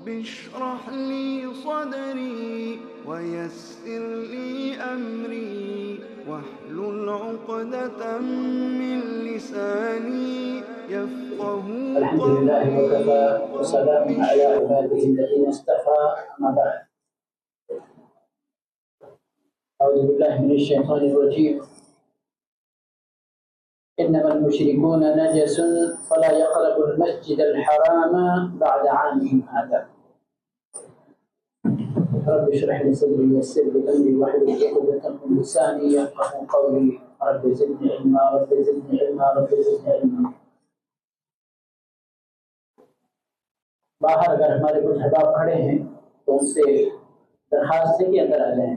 اشرح لي صدري ويسر لي أمري واحلل عقدة من لساني يفقه الحمد لله وكفى وسلام على عباده الذين اصطفى. أما بعد، أعوذ بالله من الشيطان الرجيم. إنما المشركون نجس فلا يقربوا المسجد الحرام بعد عامهم هذا. رب اشرح لي صدري ويسر لي أمري واحلل عقدة من لساني يفقهوا قولي. رب زدني علما رب زدني علما رب زدني علما. باہر اگر ہمارے کچھ احباب کھڑے ہیں تو ان سے درخواست ہے کہ اندر آ جائیں،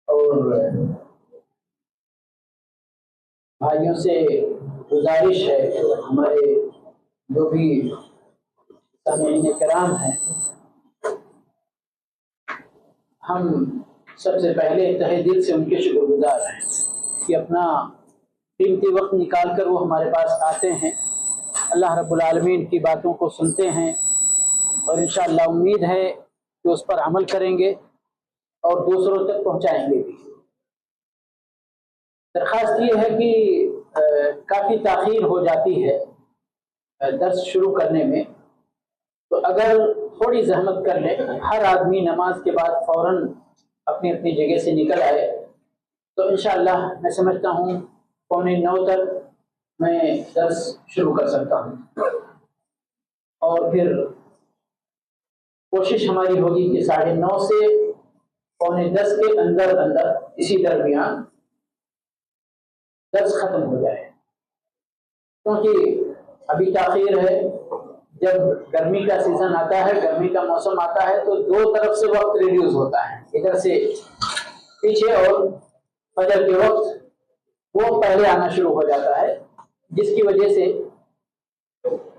اور بھائیوں سے گزارش ہے، ہمارے جو بھی سامعین کرام ہیں، ہم سب سے پہلے تہہ دل سے ان کے شکر گزار ہیں کہ اپنا قیمتی وقت نکال کر وہ ہمارے پاس آتے ہیں، اللہ رب العالمین کی باتوں کو سنتے ہیں، اور انشاءاللہ امید ہے کہ اس پر عمل کریں گے اور دوسروں تک پہنچائیں گے بھی۔ درخواست یہ ہے کہ کافی تاخیر ہو جاتی ہے درس شروع کرنے میں، تو اگر تھوڑی زحمت کر لیں، ہر آدمی نماز کے بعد فوراً اپنی اپنی جگہ سے نکل آئے تو انشاءاللہ میں سمجھتا ہوں 8:45 تک میں درس شروع کر سکتا ہوں، اور پھر کوشش ہماری ہوگی کہ 9:30 سے 9:45 کے اندر اسی درمیان درس ختم ہو جائے، کیونکہ ابھی تاخیر ہے۔ جب گرمی کا سیزن آتا ہے، گرمی کا موسم آتا ہے تو دو طرف سے وقت ریڈیوس ہوتا ہے، ادھر سے پیچھے، اور فجر کے وقت وہ پہلے آنا شروع ہو جاتا ہے، جس کی وجہ سے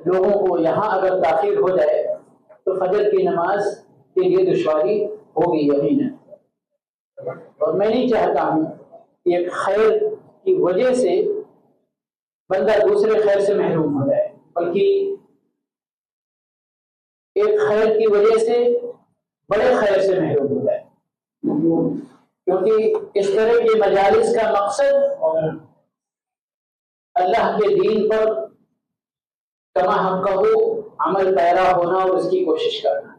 لوگوں کو یہاں اگر تاخیر ہو جائے تو فجر کی نماز کے لیے دشواری ہوگی یقیناً، اور میں نہیں چاہتا ہوں کہ ایک خیر کی وجہ سے بندہ دوسرے خیر سے محروم ہو جائے، بلکہ ایک خیر کی وجہ سے بڑے خیر سے محروم ہو جائے، کیونکہ اس طرح کے مجالس کا مقصد اللہ کے دین پر کما حقہ عمل پیرا ہونا اور اس کی کوشش کرنا۔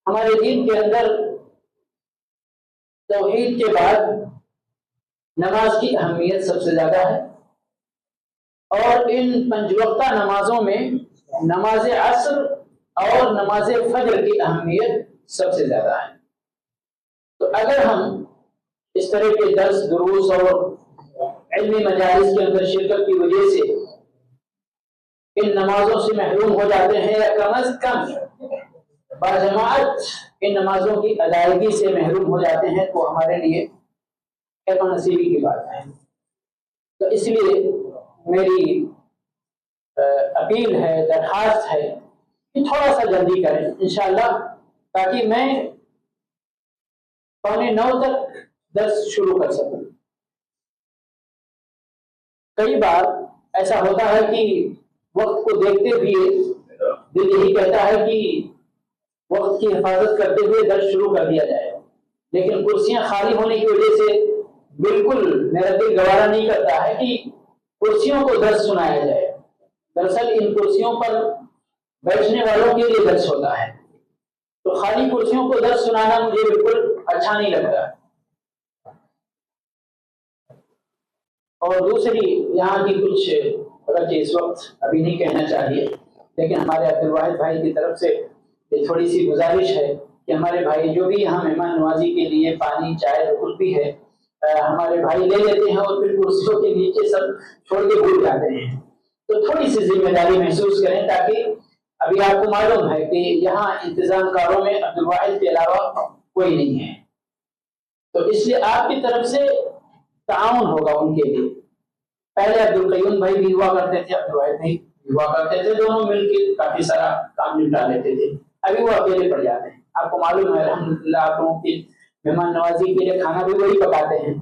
ہمارے دین کے اندر توحید کے بعد نماز کی اہمیت سب سے زیادہ ہے، اور ان 5 وقتہ نمازوں میں نماز عصر اور نماز فجر کی اہمیت سب سے زیادہ ہے۔ تو اگر ہم اس طرح کے درس دروس اور علمی مجالس کے اندر شرکت کی وجہ سے ان نمازوں سے محروم ہو جاتے ہیں، یا کم از کم باجماعت ان نمازوں کی ادائیگی سے محروم ہو جاتے ہیں، تو ہمارے لیے خیر و نصیبی کی بات ہے۔ تو اس لیے میری اپیل ہے، درخواست ہے کہ تھوڑا سا جلدی کریں انشاءاللہ، تاکہ میں 8:45 تک درس شروع کر سکوں۔ کئی بار ایسا ہوتا ہے کہ وقت کو دیکھتے ہوئے دل یہی کہتا ہے کہ وقت کی حفاظت کرتے ہوئے درس شروع کر دیا جائے، لیکن کرسیاں خالی ہونے کی وجہ سے بالکل میرا دل گوارا نہیں کرتا ہے کہ کرسیوں کو درس سنایا جائے۔ دراصل ان کرسیوں پر بیٹھنے والوں کے لیے درس ہوتا ہے، تو خالی کرسیوں کو درس سنانا مجھے بالکل اچھا نہیں لگتا۔ اور دوسری یہاں کی کچھ اگرچہ اس وقت ابھی نہیں کہنا چاہیے، لیکن ہمارے عبدالواحد بھائی کی طرف سے یہ تھوڑی سی گزارش ہے کہ ہمارے بھائی جو بھی یہاں مہمان نوازی کے لیے پانی چائے اور کچھ بھی ہے ہمارے بھائی لے لیتے ہیں اور پھر کرسیوں کے نیچے سب چھوڑ کے بھول جاتے ہیں، تو تھوڑی سی ذمہ داری محسوس کریں، تاکہ ابھی آپ کو معلوم ہے کہ یہاں انتظام کاروں میں عبدالواحد کے علاوہ کوئی نہیں ہے، تو اس لیے آپ کی طرف سے تعاون ہوگا ان کے لیے۔ پہلے عبدالقیوم بھائی بھی ہوا کرتے تھے، عبدالواحد بھائی بھی ہوا کرتے تھے، دونوں مل کے کافی سارا کام نپٹا لیتے تھے، ابھی وہ اکیلے پڑ جاتے ہیں۔ آپ کو معلوم ہے الحمدللہ آپ لوگوں کی مہمان نوازی کے لیے کھانا بھی وہی پکاتے ہیں،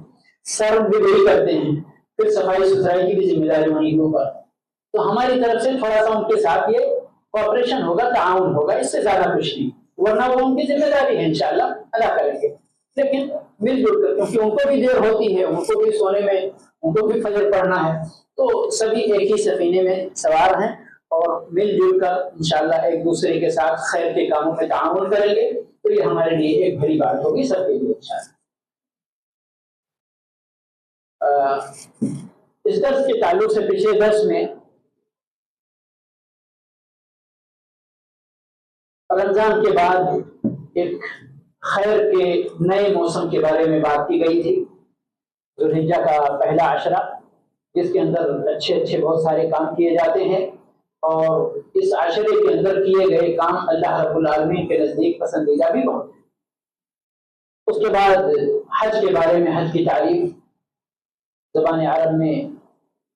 سرو بھی وہی کرتے ہیں، پھر صفائی ستھرائی کی بھی ذمہ داری وہیں کے اوپر، تو ہماری طرف سے تھوڑا سا ان کے ساتھ یہ کوآپریشن ہوگا، تعاون ہوگا، اس سے زیادہ کچھ نہیں، ورنہ وہ ان کی ذمہ داری ہے انشاءاللہ ادا کریں گے، لیکن مل جل کر، کیونکہ ان کو بھی دیر ہوتی ہے، ان کو بھی سونے میں، ان کو بھی فجر پڑھنا ہے، تو سبھی ایک ہی سفینے میں سوار ہیں اور مل جل کر انشاءاللہ ایک دوسرے کے ساتھ خیر کے کاموں میں تعاون کریں گے، تو یہ ہمارے لیے ایک بڑی بات ہوگی سب کے لیے انشاءاللہ۔ اس درس کے تعلق سے پچھلے درس میں رمضان کے بعد ایک خیر کے نئے موسم کے بارے میں بات کی گئی تھی، ذوالحجہ کا پہلا عشرہ، جس کے اندر اچھے بہت سارے کام کیے جاتے ہیں، اور اس عشرے کے اندر کیے گئے کام اللہ رب العالمین کے نزدیک پسندیدہ بھی بہت ہے۔ اس کے بعد حج کے بارے میں، حج کی تعریف، زبان عرب میں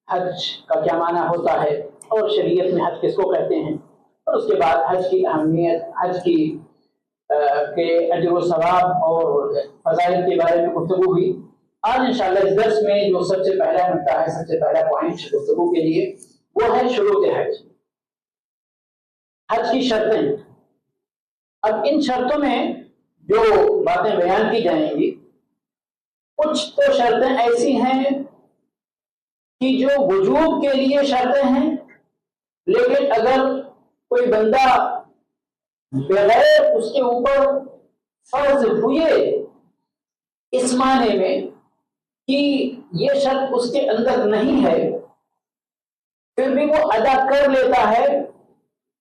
حج کا کیا معنی ہوتا ہے اور شریعت میں حج کس کو کہتے ہیں، اور اس کے بعد حج کی اہمیت، حج کی کے اجر و ثواب اور فضائل کے بارے میں گفتگو ہوئی۔ آج انشاءاللہ اس درس میں جو سب سے پہلا نقطہ ہے، سب سے پہلا پوائنٹ گفتگو کے لیے، وہ ہے شروط حج، حج کی شرطیں۔ اب ان شرطوں میں جو باتیں بیان کی جائیں گی، کچھ تو شرطیں ایسی ہیں کہ جو وجوب کے لیے شرطیں ہیں، لیکن اگر کوئی بندہ بغیر اس کے اوپر فرض ہوئے اس معنی میں کہ یہ شرط اس کے اندر نہیں ہے، پھر بھی وہ ادا کر لیتا ہے،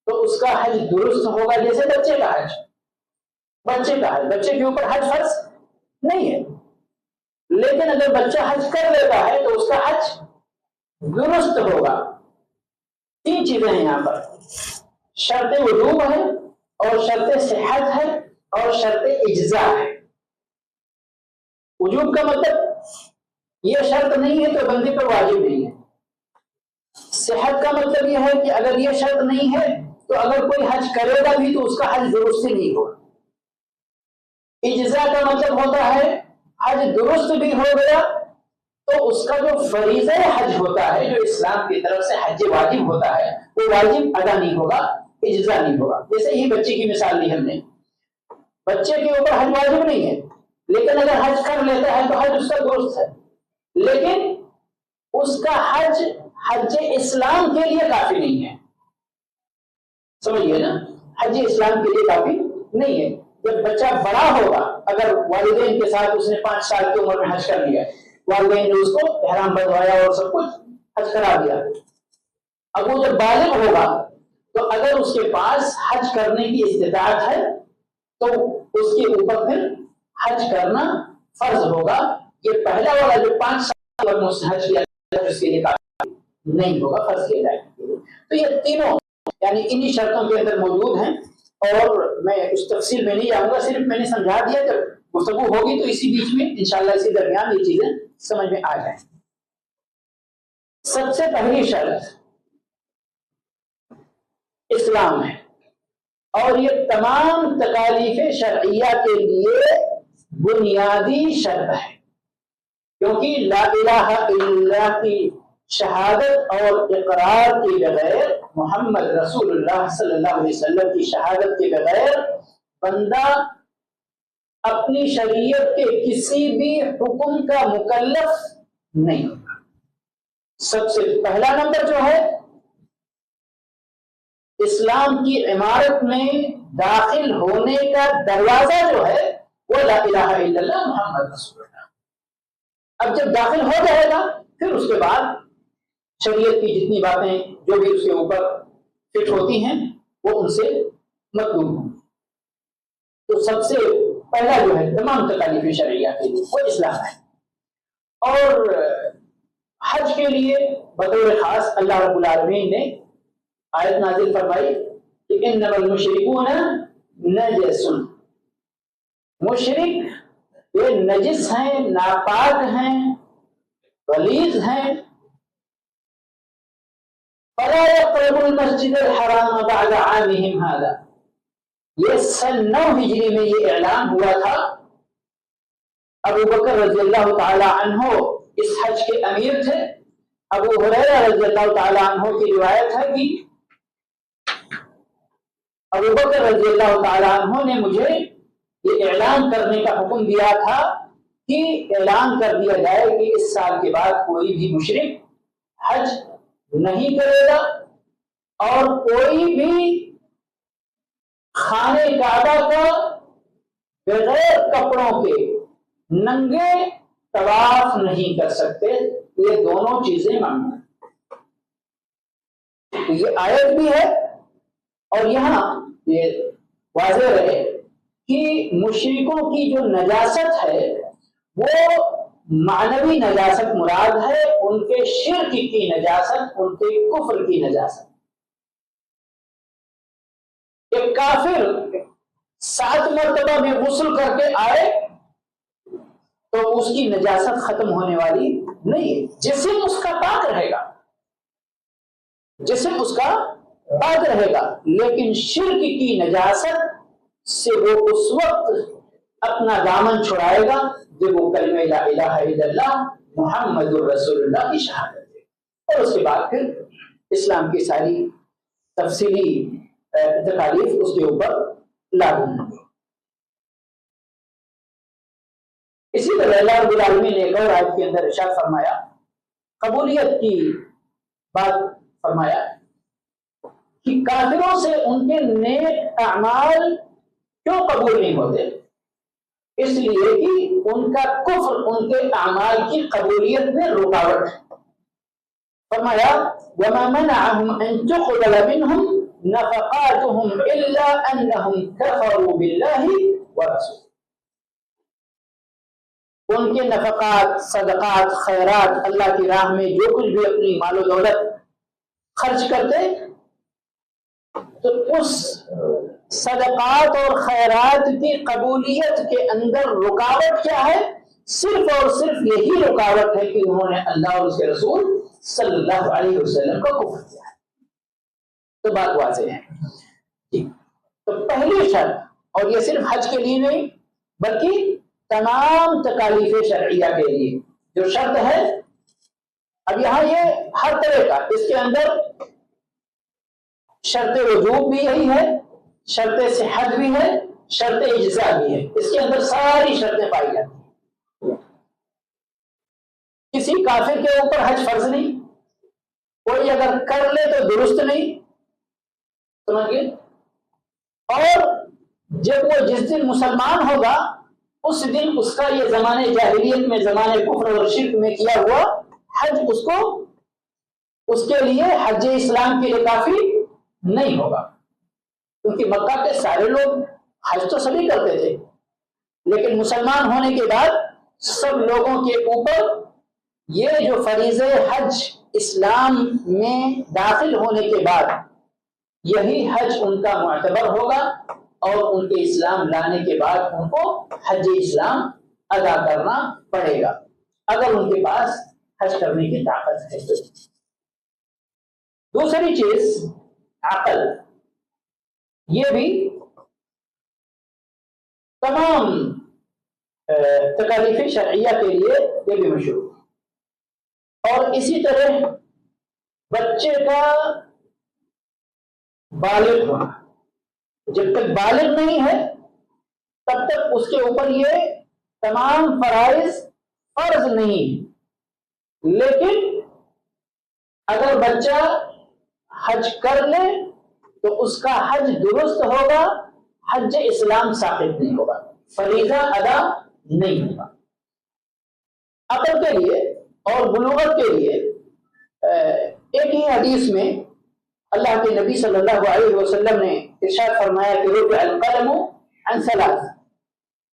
تو اس کا حج درست ہوگا۔ جیسے بچے کا حج، بچے کے اوپر حج فرض نہیں ہے، لیکن اگر بچہ حج کر لیتا ہے تو اس کا حج درست ہوگا۔ تین چیزیں ہیں یہاں پر، شرط وجوب ہے، اور شرط صحت ہے، اور شرط اجزاء ہے۔ وجوب کا مطلب یہ شرط نہیں ہے تو بندے پر واجب نہیں ہے۔ صحت کا مطلب یہ ہے کہ اگر یہ شرط نہیں ہے تو اگر کوئی حج کرے گا بھی تو اس کا حج درست نہیں ہوگا۔ اجزاء کا مطلب ہوتا ہے حج درست بھی ہو گیا تو اس کا جو فریضہ حج ہوتا ہے، جو اسلام کی طرف سے حج واجب ہوتا ہے، وہ واجب ادا نہیں ہوگا، اجزاء نہیں ہوگا۔ جیسے ہی بچے کی مثال لی ہم نے، بچے کے اوپر حج واجب نہیں ہے، لیکن اگر حج کر لیتا ہے تو حج اس کا درست ہے، لیکن اس کا حج اسلام کے لیے کافی نہیں ہے۔ سمجھیے نا، حج اسلام کے لیے کافی نہیں ہے۔ جب بچہ بڑا ہوگا، اگر والدین کے ساتھ اس نے 5 سال کی عمر میں حج کر لیا، والدین نے اس کو احرام بندھوایا اور سب کچھ حج کرا دیا، اب وہ جب بالغ ہوگا تو اگر اس کے پاس حج کرنے کی استطاعت ہے تو اس کے اوپر پھر حج کرنا فرض ہوگا۔ یہ پہلا والا جو 5 سال کی عمر میں حج کیا اس کے لیے کافی نہیں ہوگا، فرض کیا جائے گا۔ تو یہ تینوں یعنی انہی شرطوں کے اندر موجود ہیں، اور میں اس تفصیل میں نہیں جاؤں گا، صرف میں نے سمجھا دیا، جب گفتگو ہوگی تو اسی بیچ میں انشاءاللہ اسی درمیان یہ چیزیں سمجھ میں آ جائیں۔ سب سے پہلی شرط اسلام ہے، اور یہ تمام تکالیف شرعیہ کے لیے بنیادی شرط ہے، کیونکہ لا الہ الا اللہ کی شہادت اور اقرار کے بغیر، محمد رسول اللہ صلی اللہ علیہ وسلم کی شہادت کے بغیر بندہ اپنی شریعت کے کسی بھی حکم کا مکلف نہیں ہوگا۔ سب سے پہلا نمبر جو ہے، اسلام کی عمارت میں داخل ہونے کا دروازہ جو ہے وہ لا الہ الا اللہ محمد رسول اللہ۔ اب جب داخل ہو جائے گا پھر اس کے بعد شریعت کی جتنی باتیں جو بھی اس کے اوپر فٹ ہوتی ہیں وہ ان سے مطلوب ہوں۔ تو سب سے پہلا جو ہے تمام تکالیف شرعیہ کے لیے وہ اسلام ہے۔ اور حج کے لیے بطور خاص اللہ رب العالمین نے آیت نازل فرمائی کہ انما المشرکون نجس، مشرک یہ نجس ہیں، ناپاک ہیں، غلیظ ہیں۔ فلا يقربوا المسجد الحرام بعد عامهم هذا، یہ سن 9 ہجری میں یہ اعلان ہوا تھا۔ ابو بکر رضی اللہ تعالی عنہ اس حج کے امیر تھے۔ ابو ہریرہ رضی اللہ تعالی عنہ کی روایت ہے کہ ابوبکر رضی اللہ تعالیٰ عنہ نے مجھے یہ اعلان کرنے کا حکم دیا تھا کہ اعلان کر دیا جائے کہ اس سال کے بعد کوئی بھی مشرک حج نہیں کرے گا اور کوئی بھی خانے کعبہ کا بغیر کپڑوں کے ننگے طواف نہیں کر سکتے. یہ دونوں چیزیں ممنوع ہیں. یہ آیت بھی ہے اور یہاں یہ واضح رہے کہ مشرکوں کی جو نجاست ہے وہ معنوی نجاست مراد ہے، ان کے شرک کی نجاست، ان کے کفر کی نجاست. ایک کافر 7 مرتبہ میں غسل کر کے آئے تو اس کی نجاست ختم ہونے والی نہیں ہے. جسم اس کا پاک رہے گا، جسم اس کا پاک رہے گا، لیکن شرک کی نجاست سے وہ اس وقت اپنا دامن چھڑائے گا جب وہ کلمہ لا الہ الا اللہ محمد الرسول اللہ کی شہادت ہے. اور اس کے بعد پھر اسلام کی ساری تفصیلی تکالیف اس کے اوپر لاگو ہوں گے. اسی طرح اللہ رب العالمین نے ایک اور آیت کے اندر ارشاد فرمایا، قبولیت کی بات فرمایا کہ کافروں سے ان کے نیک اعمال کیوں قبول نہیں ہوتے؟ اس لیے کہ ان کا کفر ان کے اعمال کی قبولیت میں رکاوٹ ہے. فرمایا وَمَا مَنَعَهُمْ أَن تُقْبَلَ مِنْهُمْ نَفَقَاتُهُمْ إِلَّا أَنَّهُمْ كَفَرُوا بِاللَّهِ وَرَسُولِهِ. ان کے نفقات، صدقات، خیرات، اللہ کی راہ میں جو کچھ بھی اپنی مال و دولت خرچ کرتے تو اس صدقات اور خیرات کی قبولیت کے اندر رکاوٹ کیا ہے؟ صرف اور صرف یہی رکاوٹ ہے کہ انہوں نے اللہ اور اس کے رسول صلی اللہ علیہ وسلم کو کفر کیا ہے. تو بات واضح ہے. تو پہلی شرط، اور یہ صرف حج کے لیے نہیں بلکہ تمام تکالیف شرعیہ کے لیے جو شرط ہے، اب یہاں یہ ہر طرح کا، اس کے اندر شرط وجوب بھی یہی ہے، شرط صحت بھی ہے، شرط اجزاء بھی ہے. اس کے اندر ساری شرطیں پائی جاتی ہیں. کسی کافر کے اوپر حج فرض نہیں، کوئی اگر کر لے تو درست نہیں، سمجھئے. اور جب وہ جس دن مسلمان ہوگا اس دن اس کا یہ زمانے جاہلیت میں، زمانے کفر اور شرک میں کیا ہوا حج اس کے لیے حج اسلام کے لیے کافی نہیں ہوگا. کیونکہ مکہ کے سارے لوگ حج تو سبھی کرتے تھے، لیکن مسلمان ہونے کے بعد سب لوگوں کے اوپر یہ جو فریضہ حج اسلام میں داخل ہونے کے بعد یہی حج ان کا معتبر ہوگا، اور ان کے اسلام لانے کے بعد ان کو حج اسلام ادا کرنا پڑے گا اگر ان کے پاس حج کرنے کی طاقت ہے. دوسری چیز عقل. یہ بھی تمام تکالیف شرعیہ کے لیے یہ بھی مشروع. اور اسی طرح بچے کا بالغ ہونا، جب تک بالغ نہیں ہے تب تک اس کے اوپر یہ تمام فرائض فرض نہیں. لیکن اگر بچہ حج کر لے تو اس کا حج درست ہوگا، حج اسلام ساقط نہیں ہوگا، فریضہ ادا نہیں ہوگا. عقل کے لیے اور بلوغت کے لیے ایک ہی حدیث میں اللہ کے نبی صلی اللہ علیہ وسلم نے ارشاد فرمایا کہ رفع القلم عن ثلاث،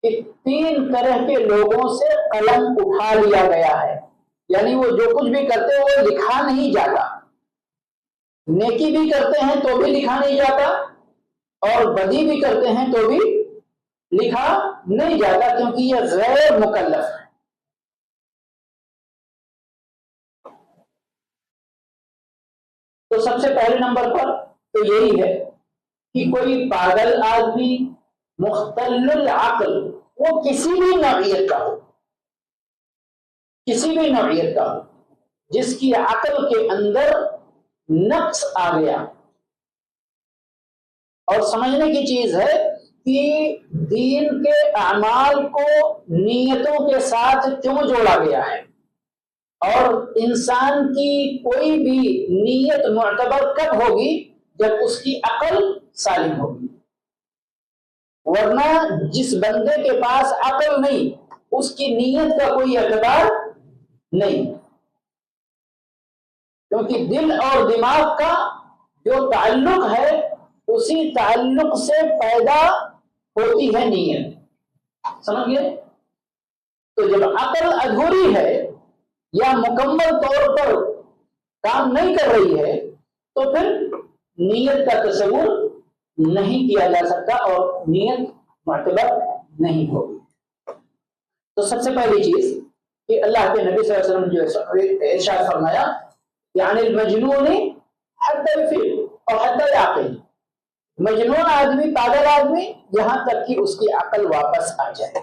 کہ 3 طرح کے لوگوں سے قلم اٹھا لیا گیا ہے. یعنی وہ جو کچھ بھی کرتے ہیں وہ لکھا نہیں جاتا. نیکی بھی کرتے ہیں تو بھی لکھا نہیں جاتا، اور بدی بھی کرتے ہیں تو بھی لکھا نہیں جاتا، کیونکہ یہ غیر مکلف ہے. تو سب سے پہلے نمبر پر تو یہی ہے کہ کوئی پاگل آدمی مختل العقل، وہ کسی بھی نوعیت کا ہو، کسی بھی نوعیت کا ہو، جس کی عقل کے اندر نقص آ گیا اور سمجھنے کی چیز ہے کہ دین کے اعمال کو نیتوں کے ساتھ کیوں جوڑا گیا ہے، اور انسان کی کوئی بھی نیت معتبر کب ہوگی؟ جب اس کی عقل سالم ہوگی، ورنہ جس بندے کے پاس عقل نہیں اس کی نیت کا کوئی اعتبار نہیں، کیونکہ دل اور دماغ کا جو تعلق ہے اسی تعلق سے پیدا ہوتی ہے نیت، سمجھ گئے؟ تو جب عقل ادھوری ہے یا مکمل طور پر کام نہیں کر رہی ہے تو پھر نیت کا تصور نہیں کیا جا سکتا اور نیت معتبر نہیں ہوگی۔ تو سب سے پہلی چیز کہ اللہ کے نبی صلی اللہ علیہ وسلم جو ارشاد فرمایا یعنی المجنون حتی الفیل اور حتی العقل، مجنون آدمی، پاگل آدمی، یہاں تک کہ اس کی عقل واپس آ جائے۔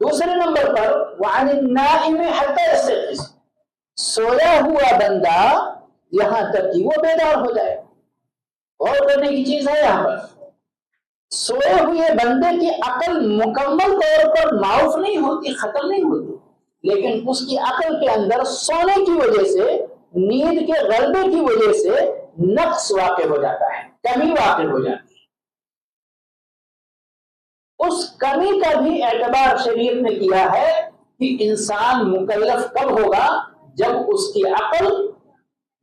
دوسرے نمبر پر وعن النائم حتی یستيقظ، سویا ہوا بندہ یہاں تک کہ وہ بیدار ہو جائے۔ غور کرنے کی چیز ہے یہاں پر، سوئے ہوئے بندے کی عقل مکمل طور پر معاف نہیں ہوتی، ختم نہیں ہوتی، لیکن اس کی عقل کے اندر سونے کی وجہ سے، نیند کے غلبے کی وجہ سے نقص واقع ہو جاتا ہے، کمی واقع ہو جاتی ہے۔ اس کمی کا بھی اعتبار شریعت نے کیا ہے کہ انسان مکلف کب ہوگا؟ جب اس کی عقل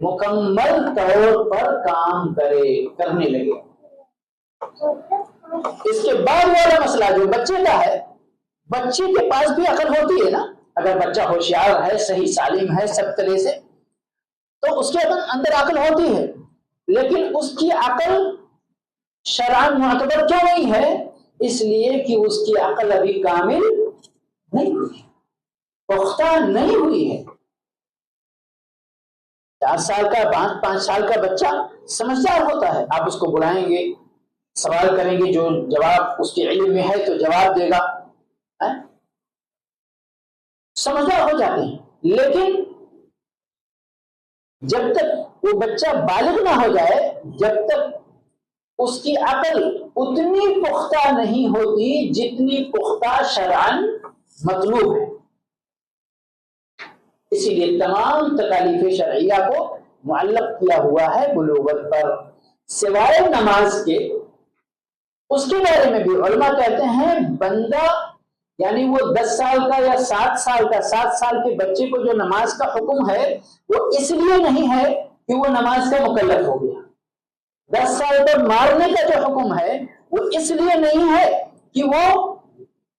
مکمل طور پر کام کرنے لگے۔ اس کے بعد والا مسئلہ جو بچے کا ہے، بچے کے پاس بھی عقل ہوتی ہے نا، اگر بچہ ہوشیار ہے، صحیح سالم ہے سب طرح سے، تو اس کے اندر عقل ہوتی ہے، لیکن اس کی عقل شرعاً معتبر کیوں نہیں ہے؟ اس لیے کہ اس کی عقل ابھی کامل نہیں ہوئی، پختہ نہیں ہوئی ہے۔ 4 سال کا 5 سال کا بچہ سمجھدار ہوتا ہے، آپ اس کو بلائیں گے، سوال کریں گے، جو جواب اس کے علم میں ہے تو جواب دے گا، سمجھدار ہو جاتے ہیں۔ لیکن جب تک وہ بچہ بالغ نہ ہو جائے، جب تک اس کی عقل اتنی پختہ نہیں ہوتی جتنی پختہ شرعاً مطلوب ہے۔ اسی لیے تمام تکالیف شرعیہ کو معلق کیا ہوا ہے بلوغت پر، سوائے نماز کے۔ اس کے بارے میں بھی علماء کہتے ہیں بندہ یعنی وہ 10 سال کا یا 7 سال کا، 7 سال کے بچے کو جو نماز کا حکم ہے وہ اس لیے نہیں ہے کہ وہ نماز کا مکلف ہو گیا۔ 10 سال پر مارنے کا جو حکم ہے وہ اس لیے نہیں ہے کہ وہ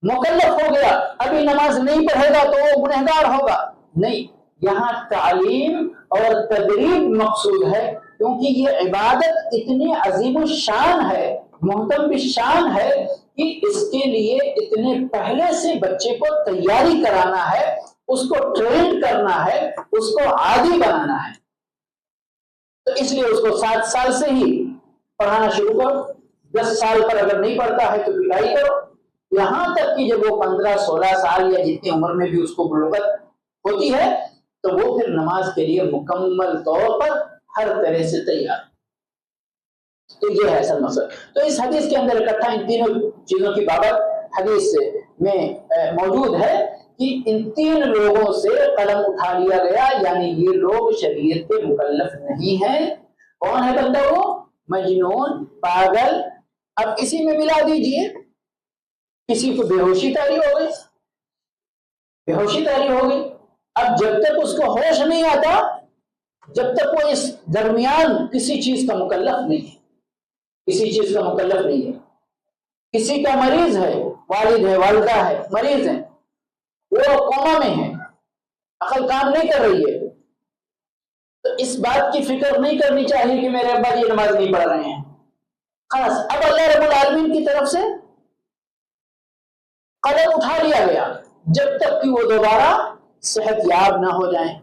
مکلف ہو گیا، ابھی نماز نہیں پڑھے گا تو وہ گنہگار ہوگا، نہیں، یہاں تعلیم اور تدریب مقصود ہے، کیونکہ یہ عبادت اتنی عظیم الشان ہے، محترم الشان ہے کہ اس کے لیے اتنے پہلے سے بچے کو تیاری کرانا ہے، اس کو ٹرین کرنا ہے، اس کو عادی بنانا ہے۔ تو اس لیے اس کو 7 سال سے ہی پڑھانا شروع کرو، 10 سال پر اگر نہیں پڑھتا ہے تو پٹائی کرو، یہاں تک کہ جب وہ 15-16 سال یا جتنی عمر میں بھی اس کو بلوغت ہوتی ہے تو وہ پھر نماز کے لیے مکمل طور پر ہر طرح سے تیار۔ تو یہ ہے اصل مسئلہ۔ تو اس حدیث کے اندر اکٹھا ان تینوں چیزوں کی بابت حدیث میں موجود ہے کہ ان 3 لوگوں سے قلم اٹھا لیا گیا، یعنی یہ لوگ شریعت کے مکلف نہیں ہیں۔ کون ہے بندہ؟ وہ مجنون، پاگل۔ اب اسی میں ملا دیجئے کسی کو بے ہوشی طاری ہو گئی، بے ہوشی طاری ہو گئی، اب جب تک اس کو ہوش نہیں آتا، جب تک وہ اس درمیان کسی چیز کا مکلف نہیں ہے، کسی چیز کا مکلف نہیں ہے۔ کسی کا مریض ہے، والد ہے، والدہ ہے، مریض ہے، وہ کوما میں ہے، عقل کام نہیں کر رہی ہے، تو اس بات کی فکر نہیں کرنی چاہیے کہ میرے ابا یہ نماز نہیں پڑھ رہے ہیں، خلاص اب اللہ رب العالمین کی طرف سے قلم اٹھا لیا گیا جب تک کہ وہ دوبارہ صحت یاب نہ ہو جائیں،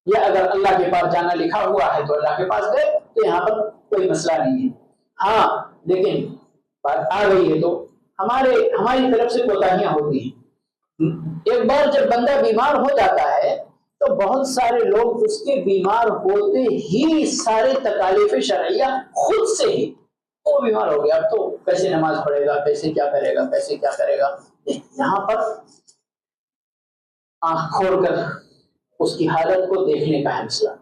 یا اگر اللہ کے پاس جانا لکھا ہوا ہے تو اللہ کے پاس گئے تو یہاں پر کوئی مسئلہ نہیں ہے۔ ہاں لیکن بات آ گئی ہے تو ہماری طرف سے کوتاہیاں ہوتی ہیں۔ ایک بار جب بندہ بیمار ہو جاتا ہے تو تو بہت سارے لوگ اس کے بیمار ہوتے ہی سارے تکالیف شرعیہ خود سے ہی وہ بیمار ہو گیا، اب تو کیسے نماز پڑھے گا، کیسے کیا کرے گا، کیسے کیا کرے گا. یہاں پر آنکھ کھول کر اس کی حالت کو دیکھنے کا ہے مسئلہ.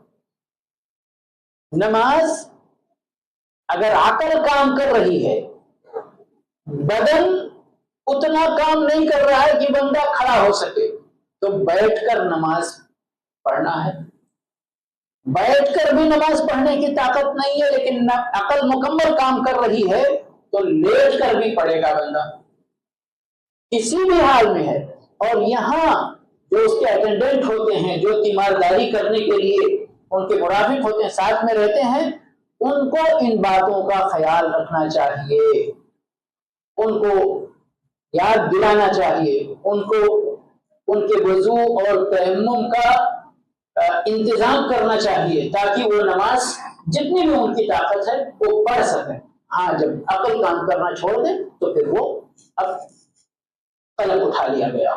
نماز اگر عقل کام کر رہی ہے، بدن اتنا کام نہیں کر رہا ہے کہ بندہ کھڑا ہو سکے، تو بیٹھ کر نماز پڑھنا ہے. بیٹھ کر بھی نماز پڑھنے کی طاقت نہیں ہے لیکن عقل مکمل کام کر رہی ہے تو لیٹ کر بھی پڑھے گا بندہ کسی بھی حال میں ہے. اور یہاں جو اس کے اٹینڈنٹ ہوتے ہیں، جو تیمارداری کرنے کے لیے ان کے مرافق ہوتے ہیں، ساتھ میں رہتے ہیں، ان کو ان باتوں کا خیال رکھنا چاہیے، ان کو یاد دلانا چاہیے، ان کو ان کے وضو اور تیمم کا انتظام کرنا چاہیے تاکہ وہ نماز جتنی بھی ان کی طاقت ہے وہ پڑھ سکیں. ہاں جب عقل کام کرنا چھوڑ دیں تو پھر وہ اب قلم اٹھا لیا گیا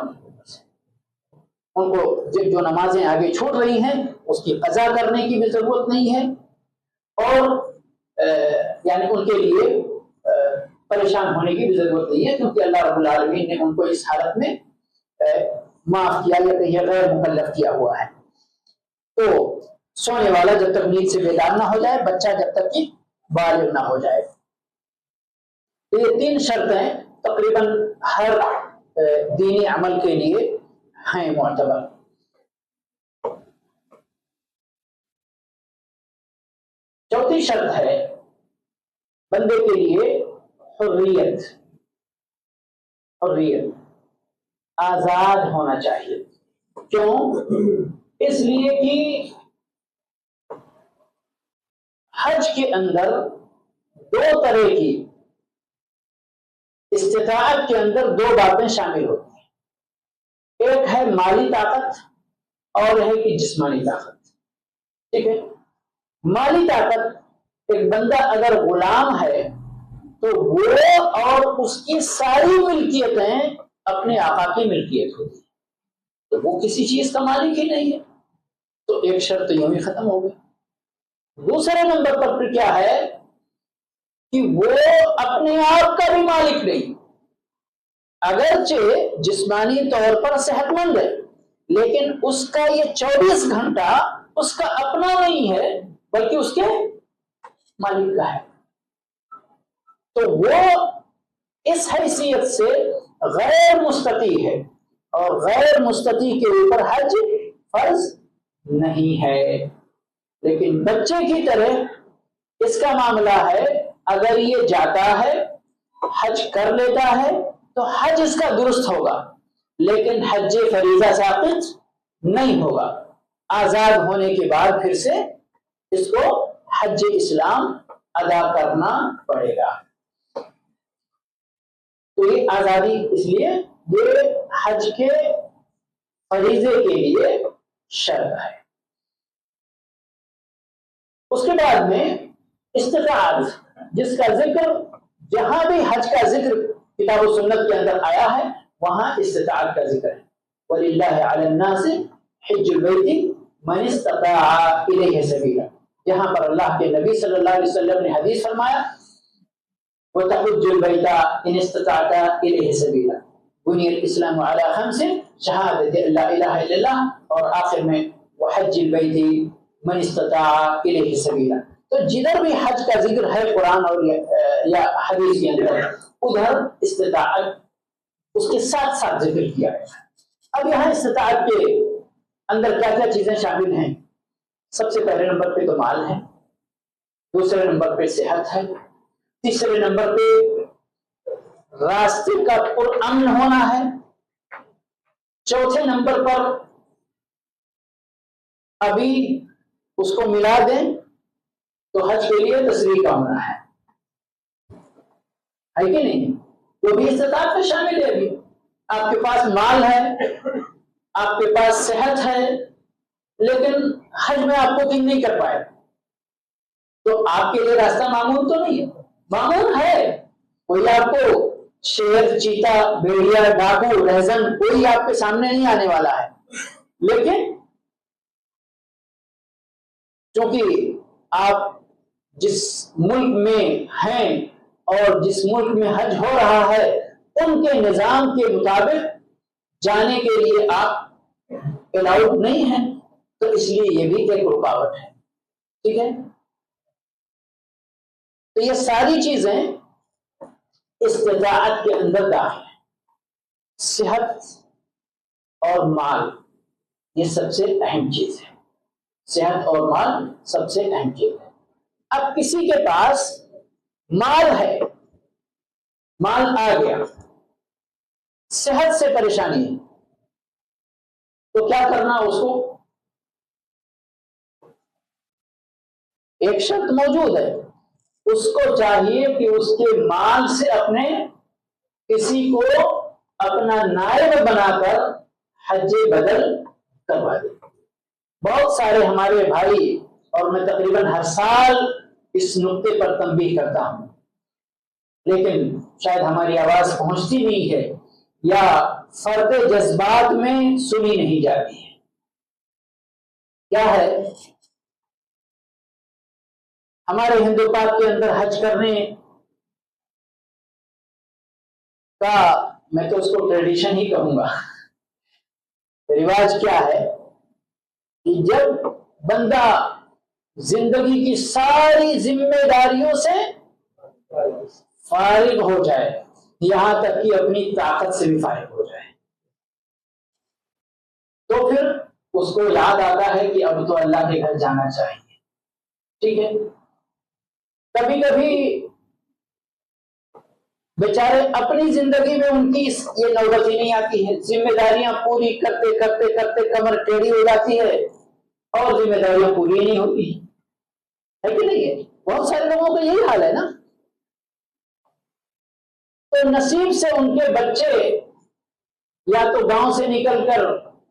ان کو جو نمازیں آگے چھوٹ رہی ہیں اس کی قضا کرنے کی بھی ضرورت نہیں ہے، اور یعنی ان کے لیے پریشان ہونے کی بھی ضرورت نہیں ہے، کیونکہ اللہ رب العالمین نے ان کو اس حالت میں معاف کیا یا کہیں غیر مکلف کیا ہوا ہے. تو سونے والا جب تک نیند سے بیدار نہ ہو جائے، بچہ جب تک کہ بالغ نہ ہو جائے. تو یہ 3 شرطیں تقریباً ہر دینی عمل کے لیے ہیں معتبر. چوتھی شرط ہے بندے کے لیے حریت. حریت، آزاد ہونا چاہیے. کیوں؟ اس لیے کہ حج کے اندر 2 طرح کی استطاعت کے اندر 2 باتیں شامل ہوتی ہیں. ایک ہے مالی طاقت اور ہے کہ جسمانی طاقت. ٹھیک ہے، مالی طاقت ایک بندہ اگر غلام ہے تو وہ اور اس کی ساری ملکیتیں اپنے آقا کی ملکیت ہوتی ہیں، تو وہ کسی چیز کا مالک ہی نہیں ہے، تو ایک شرط یوں ہی ختم ہو گئی. دوسرے نمبر پر پھر کیا ہے کہ وہ اپنے آپ کا بھی مالک نہیں، اگرچہ جسمانی طور پر صحت مند ہے لیکن اس کا یہ 24 گھنٹہ اس کا اپنا نہیں ہے بلکہ اس کے مالک کا ہے. تو وہ اس حیثیت سے غیر مستطیع ہے، اور غیر مستطیع کے اوپر حج فرض نہیں ہے. لیکن بچے کی طرح اس کا معاملہ ہے، اگر یہ جاتا ہے حج کر لیتا ہے تو حج اس کا درست ہوگا لیکن حج فریضہ ثابت نہیں ہوگا. آزاد ہونے کے بعد پھر سے اس کو حج اسلام ادا کرنا پڑے گا. تو یہ آزادی اس لیے یہ حج کے فریضے کے لیے شرط ہے. اس کے بعد میں استطاعت، جس کا ذکر جہاں بھی حج کا ذکر کتاب و سنت کے اندر آیا ہے وہاں استطاعت کا ذکر ہے. وَلِلَّهِ عَلَى النَّاسِ حِجُّ الْبَيْتِ مَنِ اسْتَطَاعَ إِلَيْهِ سَبِيلًا. جہاں پر اللہ کے نبی صلی اللہ علیہ وسلم نے حدیث فرمایا وَتَحُجُّ الْبَيْتَ إِنِ اسْتَطَعْتَ إِلَيْهِ سَبِيلًا بُنِيَ الْإِسْلَامُ عَلَى 5 شهادة لا إله إلا الله، اور آخر میں وَحَجِّ الْبَيْتِ مَنِ اسْتَطَاعَ إِلَيْهِ سَبِيلًا. تو جدھر بھی حج کا ذکر ہے قرآن اور یا حدیث کے اندر ادھر استطاعت اس کے ساتھ ساتھ ذکر کیا ہے. اب یہاں استطاعت کے اندر کیا کیا چیزیں شامل ہیں؟ سب سے پہلے نمبر پہ تو مال ہے، دوسرے نمبر پہ صحت ہے، تیسرے نمبر پہ راستے کا پرامن ہونا ہے، چوتھے نمبر پر ابھی اس کو ملا دیں تو حج کے لیے تصریح کا ہونا ہے کہ نہیں؟ وہ بھی استطاعت میں شامل ہے. ابھی آپ کے پاس مال ہے، آپ کے پاس صحت ہے، لیکن حج میں آپ کو نہیں کر پائے تو آپ کے لیے راستہ معمول تو نہیں ہے. معمول ہے، کوئی آپ کو شیر، چیتا، بھیڑیا، ڈاکو، رہزن کوئی آپ کے سامنے نہیں آنے والا ہے، لیکن چونکہ آپ جس ملک میں ہیں اور جس ملک میں حج ہو رہا ہے ان کے نظام کے مطابق جانے کے لیے آپ الاؤڈ نہیں ہیں، تو اس لیے یہ بھی ایک رکاوٹ ہے. ٹھیک ہے، تو یہ ساری چیزیں استطاعت کے اندر داخل ہیں. صحت اور مال یہ سب سے اہم چیز ہے. صحت اور مال سب سے اہم چیز ہے. اب کسی کے پاس مال ہے، مال آ گیا، صحت سے پریشانی ہے، تو کیا کرنا اس کو؟ ایک شرط موجود ہے، اس کو چاہیے کہ اس کے مال سے اپنے کسی کو اپنا نائب بنا کر حج بدل کروا دے. بہت سارے ہمارے بھائی، اور میں تقریباً ہر سال اس نقطے پر تنبیہ کرتا ہوں، لیکن شاید ہماری آواز پہنچتی نہیں ہے یا فرد جذبات میں سنی نہیں جاتی ہے. کیا ہے؟ ہمارے ہندو پاک کے اندر حج کرنے کا، میں تو اس کو ٹریڈیشن ہی کہوں گا، رواج کیا ہے کہ جب بندہ زندگی کی ساری ذمہ داریوں سے فارغ ہو جائے، یہاں تک کہ اپنی طاقت سے بھی فارغ ہو جائے، تو پھر اس کو یاد آتا ہے کہ اب تو اللہ کے گھر جانا چاہیے. ٹھیک ہے، کبھی کبھی بیچارے اپنی زندگی میں ان کی یہ نوبت ہی نہیں آتی ہے، ذمہ داریاں پوری کرتے کرتے کرتے کمر ٹیڑھی ہو جاتی ہے اور ذمہ داریاں پوری نہیں ہوتی ہے کہ نہیں ہے؟ بہت سارے لوگوں کا یہی حال ہے نا. تو نصیب سے ان کے بچے یا تو گاؤں سے نکل کر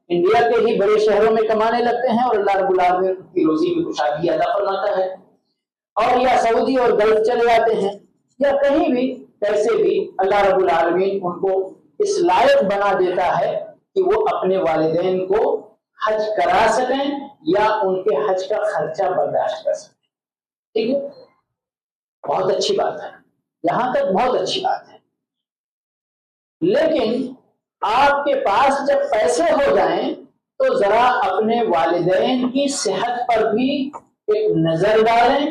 انڈیا کے ہی بڑے شہروں میں کمانے لگتے ہیں اور اللہ رب العالمین ان کی روزی میں کشادگی عطا فرماتا ہے، اور یا سعودی اور گلف چلے جاتے ہیں، یا کہیں بھی کیسے بھی اللہ رب العالمین ان کو اس لائق بنا دیتا ہے کہ وہ اپنے والدین کو حج کرا سکیں یا ان کے حج کا خرچہ برداشت کر سکیں. ٹھیک ہے، بہت اچھی بات ہے، یہاں تک بہت اچھی بات ہے. لیکن آپ کے پاس جب پیسے ہو جائیں تو ذرا اپنے والدین کی صحت پر بھی ایک نظر ڈالیں،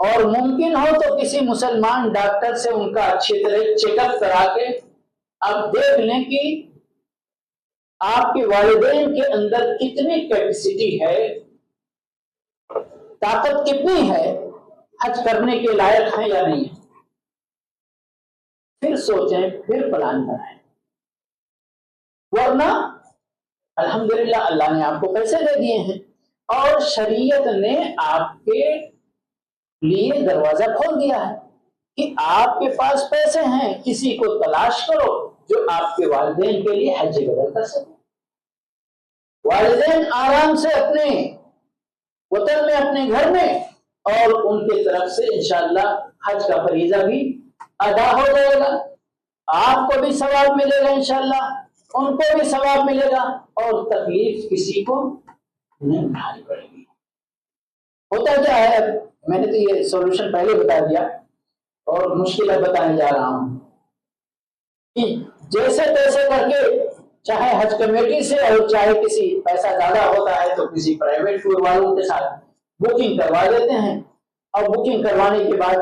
اور ممکن ہو تو کسی مسلمان ڈاکٹر سے ان کا اچھی طرح چیک اپ کرا کے آپ دیکھ لیں کہ آپ کے والدین کے اندر کتنی کیپیسٹی ہے، طاقت کتنی ہے، حج کرنے کے لائق ہیں یا نہیں ہے. پھر سوچیں، پھر پلان بنائیں. ورنہ الحمدللہ اللہ نے آپ کو پیسے دے دیے ہیں اور شریعت نے آپ کے لیے دروازہ کھول دیا ہے کہ آپ کے پاس پیسے ہیں، کسی کو تلاش کرو جو آپ کے والدین کے لیے حج بدل کر سکے. والدین آرام سے اپنے وطن میں، اپنے گھر میں، اور ان کی طرف سے انشاءاللہ حج کا فریضہ بھی ادا ہو جائے گا. آپ کو بھی ثواب ملے گا انشاءاللہ، ان کو بھی ثواب ملے گا، اور تکلیف کسی کو نہیں اٹھانی پڑے گی. ہوتا کیا ہے، میں نے تو یہ سولوشن پہلے بتا دیا اور مشکلات بتانے جا رہا ہوں کہ جیسے تیسے کر کے، چاہے حج کمیٹی سے اور چاہے کسی پیسہ زیادہ ہوتا ہے تو کسی پرائیویٹ ٹور والوں کے ساتھ بکنگ کروا دیتے ہیں، اور بکنگ کروانے کے بعد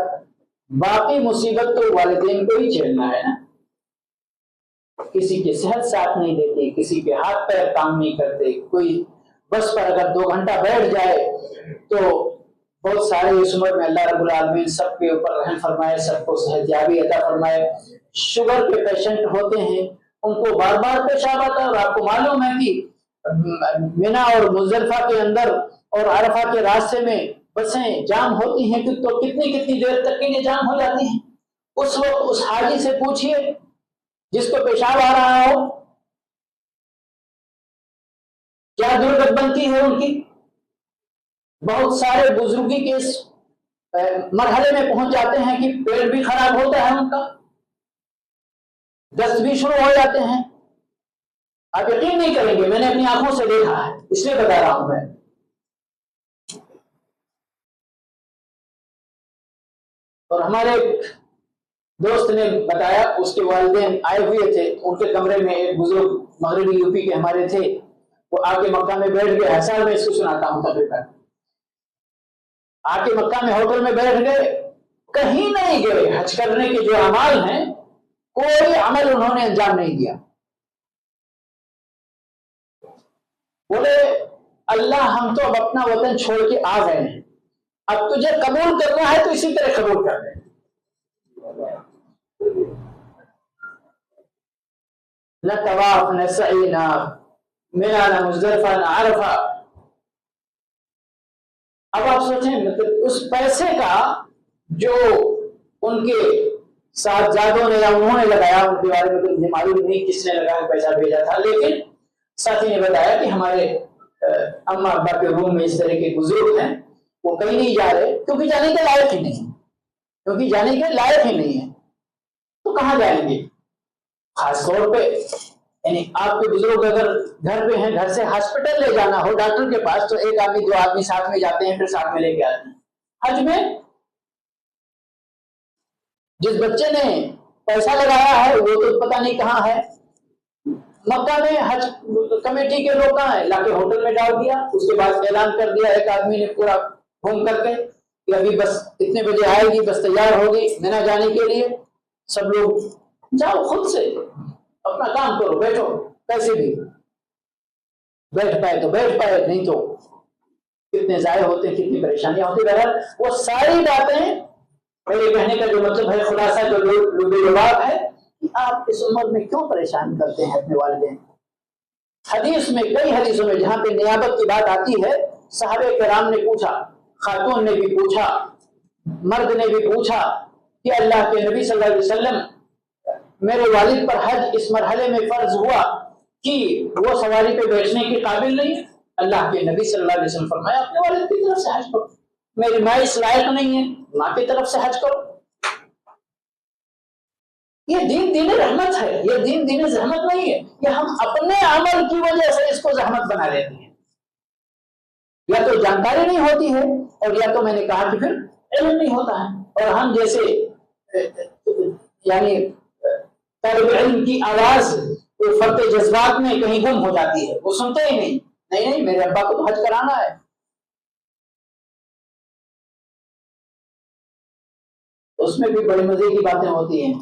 باقی مصیبت تو والدین کو ہی جھیلنا ہے نا. کسی کی صحت ساتھ نہیں دیتی، کسی کے ہاتھ پیر کام نہیں کرتے، کوئی بس پر اگر 2 گھنٹہ بیٹھ جائے تو بہت سارے اس عمر میں اللہ رب العالمین سب کے اوپر رحم فرمائے، سب کو صحت یابی عطا فرمائے. شوگر کے پیشنٹ ہوتے ہیں، ان کو بار بار پیشاب آتا ہے، اور آپ کو معلوم ہے کہ مینا اور مزدلفہ کے اندر اور عرفہ کے راستے میں بسیں جام ہوتی ہیں تو کتنی دیر تک کے لیے جام ہو جاتی ہیں. اس وقت اس حاجی سے پوچھئے جس کو پیشاب آ رہا ہو کیا ضرورت بنتی ہے ان کی. بہت سارے بزرگی کے اس مرحلے میں پہنچ جاتے ہیں کہ پیٹ بھی خراب ہوتا ہے، ان کا دست بھی شروع ہو جاتے ہیں. آپ یقین نہیں کریں گے، میں نے اپنی آنکھوں سے دیکھا ہے، اس لیے بتا رہا ہوں میں. اور ہمارے دوست نے بتایا اس کے والدین آئے ہوئے تھے، ان کے کمرے میں ایک بزرگ مغربی یو پی کے ہمارے تھے، وہ آ کے مکہ میں بیٹھ گئے. ہر میں اس کو سناتا ہوں تقریباً. آ کے مکہ میں ہوٹل میں بیٹھ گئے، کہیں نہیں گئے. حج کرنے کے جو اعمال ہیں کوئی عمل انہوں نے انجام نہیں دیا. بولے اللہ ہم تو اب اپنا وطن چھوڑ کے آ گئے ہیں، اب تجھے قبول کرنا ہے تو اسی طرح قبول کر لیں. نہ طواف، نہ سعی، نہ مینا، نہ مزدلفہ، نہ عرفہ. اب آپ سوچیں مطلب اس پیسے کا جو ان کے صاحبزادوں نے یا انہوں نے لگایا، ان کے بارے میں تو مجھے معلوم نہیں کس نے لگایا پیسہ بھیجا تھا، لیکن ساتھی نے بتایا کہ ہمارے اما ابا کے روم میں اس طرح کے بزرگ ہیں، وہ کہیں نہیں جا رہے کیونکہ جانے کے لائق ہی نہیں، کیونکہ جانے کے لائق ہی نہیں ہے تو کہاں جائیں گے. خاص طور پہ یعنی آپ کے بزرگ اگر گھر پہ ہیں، گھر سے ہاسپٹل لے جانا ہو ڈاکٹر کے پاس، تو ایک آدمی دو آدمی ساتھ میں جاتے ہیں، پھر ساتھ میں لے کے آتے ہیں. حج میں جس بچے نے پیسہ لگایا ہے وہ تو پتہ نہیں کہاں ہے. مکہ میں حج کمیٹی کے لوگ کہاں ہیں، لا کے ہوٹل میں ڈال دیا. اس کے بعد اعلان کر دیا ایک آدمی نے پورا گھوم کر کے کہ ابھی بس اتنے بجے آئے گی، بس تیار ہوگی مینا جانے کے لیے. سب لوگ جاؤ، خود سے اپنا کام کرو، بیٹھو. کیسے بھی بیٹھ پائے تو بیٹھ پائے، نہیں تو کتنے ضائع ہوتے ہیں، کتنی پریشانیاں ہوتی. بہرحال وہ ساری باتیں، میرے کہنے کا جو مطلب ہے، خلاصہ جو لباب ہے کہ آپ اس عمر میں کیوں پریشان کرتے ہیں اپنے والدین. حدیث میں کئی حدیثوں میں جہاں پہ نیابت کی بات آتی ہے، صحابہ کرام نے پوچھا، خاتون نے بھی پوچھا، مرد نے بھی پوچھا کہ اللہ کے نبی صلی اللہ علیہ وسلم میرے والد پر حج اس مرحلے میں فرض ہوا کہ وہ سواری پہ بیٹھنے کے قابل نہیں. اللہ کے نبی صلی اللہ علیہ وسلم فرمایا اپنے والد کی طرف سے حج کرو. میری ماں اس لائق نہیں ہے، ماں کی طرف سے حج کرو. یہ دین رحمت ہے، یہ دین زحمت نہیں ہے. یہ ہم اپنے عمل کی وجہ سے اس کو زحمت بنا لیتے ہیں. یا تو جانکاری نہیں ہوتی ہے، اور یا تو میں نے کہا کہ پھر علم نہیں ہوتا ہے. اور ہم جیسے یعنی طالب علم کی آواز فرق جذبات میں کہیں گم ہو جاتی ہے، وہ سنتے ہی نہیں میرے ابا کو تو حج کرانا ہے. اس میں بھی بڑے مزے کی باتیں ہوتی ہیں.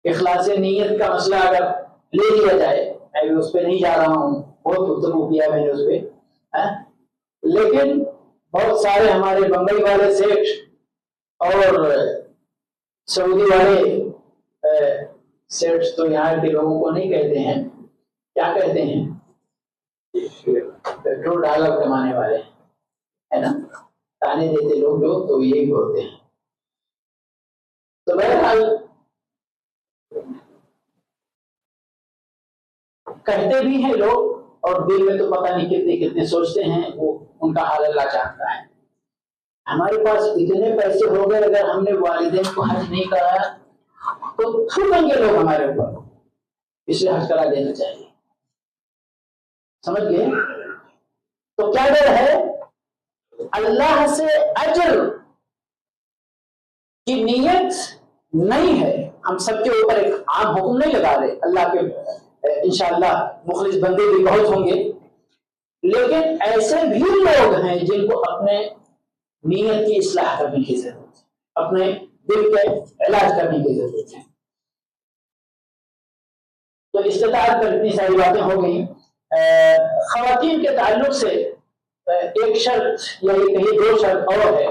اخلاص نیت کا مسئلہ اگر لے لیا جائے، میں اس پہ نہیں جا رہا ہوں، بہت گفتگو کیا میں نے اس پہ، لیکن بہت سارے ہمارے بمبئی والے سیٹ اور سعودی والے سیٹ تو یہاں کے لوگوں کو نہیں کہتے ہیں، کیا کہتے ہیں؟ پیٹرول ڈالر کمانے والے ہے نا، تانے دیتے لوگ جو تو یہی بولتے ہیں. تو بہرحال کہتے بھی ہیں لوگ، اور دل میں تو پتہ نہیں کتنے سوچتے ہیں، وہ ان کا حال اللہ جانتا ہے. ہمارے پاس اتنے پیسے ہو گئے، اگر ہم نے والدین کو حج نہیں کرایا تو تھوڑیں گے لوگ ہمارے اوپر، اس لیے حج کرا دینا چاہیے. سمجھ گئے؟ تو کیا ڈر ہے؟ اللہ سے اجر کی نیت نہیں ہے. ہم سب کے اوپر ایک عام حکم نہیں لگا رہے، اللہ کے انشاءاللہ مخلص بندے بھی بہت ہوں گے، لیکن ایسے بھی لوگ ہیں جن کو اپنے نیت کی اصلاح کرنے کی ضرورت ہے، اپنے دل کے علاج کرنے کی ضرورت ہے. تو استطاعت پر اتنی ساری باتیں ہو گئی. خواتین کے تعلق سے ایک شرط یا یہ کہیے دو شرط اور ہے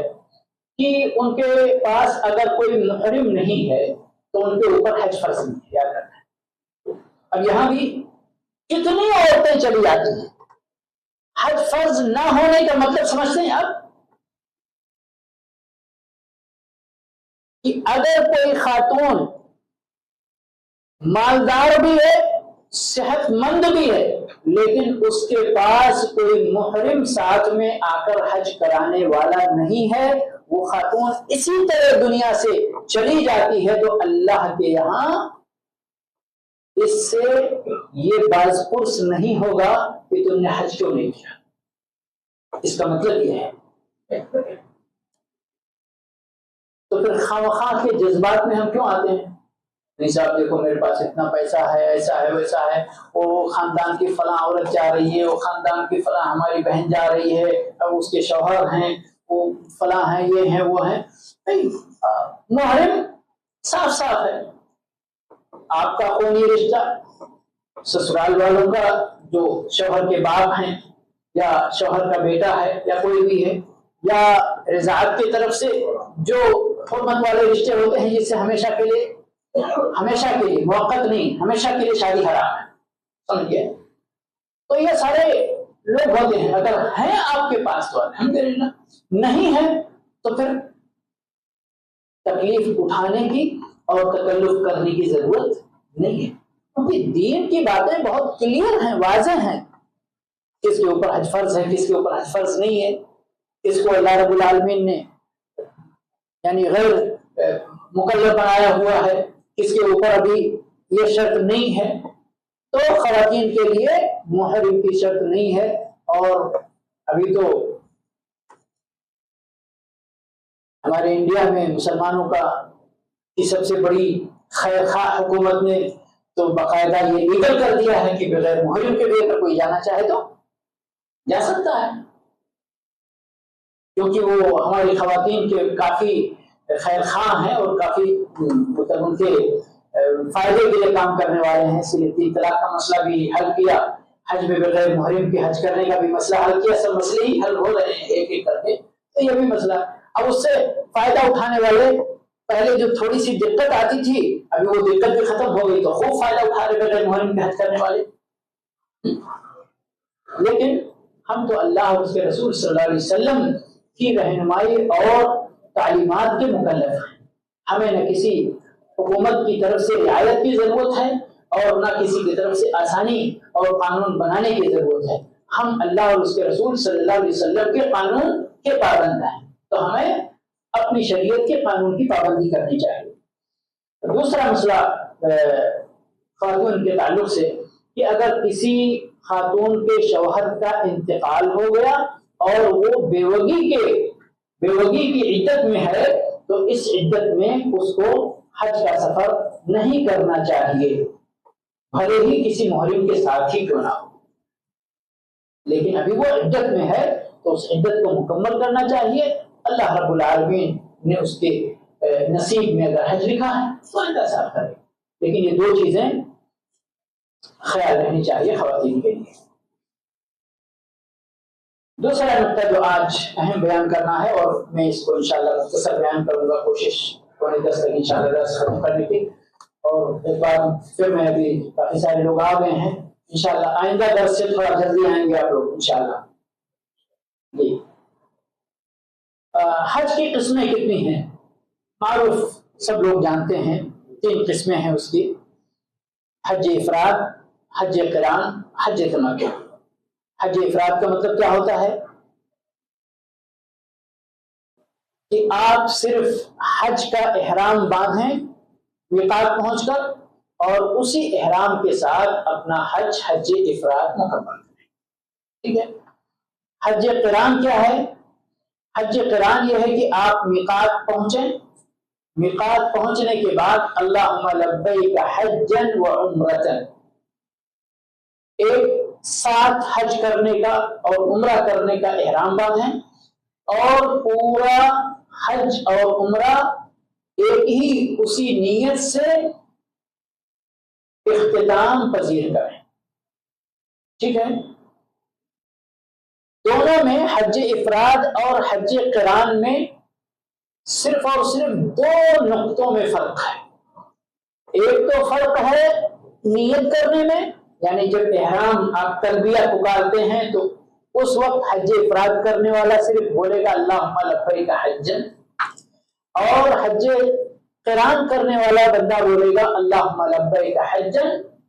کہ ان کے پاس اگر کوئی محرم نہیں ہے تو ان کے اوپر حج فرض نہیں کیا کرنا ہے. اب یہاں بھی کتنی عورتیں چلی جاتی ہیں. حج فرض نہ ہونے کا مطلب سمجھتے ہیں آپ کہ اگر کوئی خاتون مالدار بھی ہے، صحت مند بھی ہے، لیکن اس کے پاس کوئی محرم ساتھ میں آ کر حج کرانے والا نہیں ہے، وہ خاتون اسی طرح دنیا سے چلی جاتی ہے، تو اللہ کے یہاں اس سے یہ باز پرس نہیں ہوگا کہ تم نے حج کیوں نہیں کیا. اس کا مطلب یہ ہے پھر خواہ کے جذبات میں ہم کیوں آتے ہیں؟ نہیں صاحب دیکھو میرے پاس اتنا پیسہ ہے، ایسا ہے ویسا ہے، وہ خاندان کی فلاں عورت جا رہی ہے، وہ خاندان کی فلاں ہماری بہن جا رہی ہے، اب اس کے شوہر ہیں، وہ فلاں ہیں، یہ ہیں وہ ہیں. نہیں، محرم صاف صاف ہے. آپ کا خونی رشتہ، سسرال والوں کا جو شوہر کے باپ ہیں یا شوہر کا بیٹا ہے یا کوئی بھی ہے، یا رضاعت کی طرف سے جو حرمت والے رشتے ہوتے ہیں جس سے ہمیشہ کے لیے موقت نہیں، ہمیشہ کے لیے شادی حرام ہے. سمجھ گئے؟ تو یہ سارے لوگ ہوتے ہیں. اگر ہیں آپ کے پاس تو الحمدللہ، نہیں ہے تو پھر تکلیف اٹھانے کی اور تکلف کرنے کی ضرورت نہیں ہے، کیونکہ دین کی باتیں بہت کلیئر ہیں، واضح ہیں. کس کے اوپر حج فرض ہے، کس کے اوپر حج فرض نہیں ہے، کس کو اللہ رب العالمین نے یعنی غیر مکلف بنایا ہوا ہے، کس کے اوپر ابھی یہ شرط نہیں ہے. تو خواتین کے لیے محرم کی شرط نہیں ہے. اور ابھی تو ہمارے انڈیا میں مسلمانوں کا کی سب سے بڑی خیر خواہ حکومت نے تو باقاعدہ یہ لیگل کر دیا ہے کہ بغیر محرم کے بھی اگر کوئی جانا چاہے تو جا سکتا ہے، کیونکہ وہ ہماری خواتین کے کافی خیر خواہ ہیں اور کافی مطلب ان کے فائدے کے لیے کام کرنے والے ہیں. اس لیے 3 طلاق کا مسئلہ بھی حل کیا، حج میں بغیر محرم کے حج کرنے کا بھی مسئلہ حل کیا. سب مسئلے ہی حل ہو رہے ہیں ایک ایک کر کے. تو یہ بھی مسئلہ، اب اس سے فائدہ اٹھانے والے پہلے جو تھوڑی سی دقت آتی تھی ابھی وہ دقت بھی ختم ہو گئی، تو خوب فائدہ اٹھا رہے بغیر محرم کے حج کرنے والے. لیکن ہم تو اللہ اور اس کے رسول صلی اللہ علیہ وسلم کی رہنمائی اور تعلیمات کے مکلف ہیں. ہمیں نہ کسی حکومت کی طرف سے رعایت کی ضرورت ہے اور نہ کسی کی طرف سے آسانی اور قانون بنانے کی ضرورت ہے. ہم اللہ اور اس کے رسول صلی اللہ علیہ وسلم کے قانون کے پابند ہیں، تو ہمیں اپنی شریعت کے قانون کی پابندی کرنی چاہیے. دوسرا مسئلہ خاتون کے تعلق سے کہ اگر کسی خاتون کے شوہر کا انتقال ہو گیا اور وہ بیوگی کی عدت میں ہے تو اس عدت میں اس کو حج کا سفر نہیں کرنا چاہیے، بھلے ہی کسی محرم کے ساتھ ہی کیوں نہ ہو. لیکن ابھی وہ عدت میں ہے تو اس عدت کو مکمل کرنا چاہیے. اللہ رب العالمین نے اس کے نصیب میں اگر حج لکھا ہے تو ان کا ساتھ کرے. لیکن یہ 2 چیزیں خیال رہنی چاہیے خواتین کے لیے. دوسرا نقطہ جو آج اہم بیان کرنا ہے اور میں اس کو انشاءاللہ مختصر بیان کروں گا، کوشش پونے 10 تک انشاءاللہ درس ختم کرنے کی. اور ایک بار پھر میں ابھی کافی سارے لوگ آ گئے ہیں، انشاءاللہ آئندہ درس سے تھوڑا جلدی آئیں گے آپ لوگ انشاءاللہ. جی، حج کی قسمیں کتنی ہیں؟ معروف، سب لوگ جانتے ہیں 3 قسمیں ہیں اس کی: حج افراد، حج قران، حج تمتع. حج افراد کا مطلب کیا ہوتا ہے کہ آپ صرف حج کا احرام باندھیں میقات پہنچ کر اور اسی احرام کے ساتھ اپنا حج افراد مکمل کریں. ٹھیک ہے. حج قران کیا ہے؟ حج قران یہ ہے کہ آپ میقات پہنچیں، میقات پہنچنے کے بعد اللہم لبیک حجا و عمرۃ، ایک ساتھ حج کرنے کا اور عمرہ کرنے کا احرام باندھیں اور پورا حج اور عمرہ ایک ہی اسی نیت سے اختتام پذیر کریں. ٹھیک ہے. دونوں میں حج افراد اور حج قران میں صرف اور صرف 2 نقطوں میں فرق ہے. ایک تو فرق ہے نیت کرنے میں، یعنی جب احرام آپ تلبیہ پکارتے ہیں تو اس وقت حج افراد کرنے والا صرف بولے گا اللہم لبیک حجا، اور حج قران کرنے والا بندہ بولے گا اللہم لبیک حجا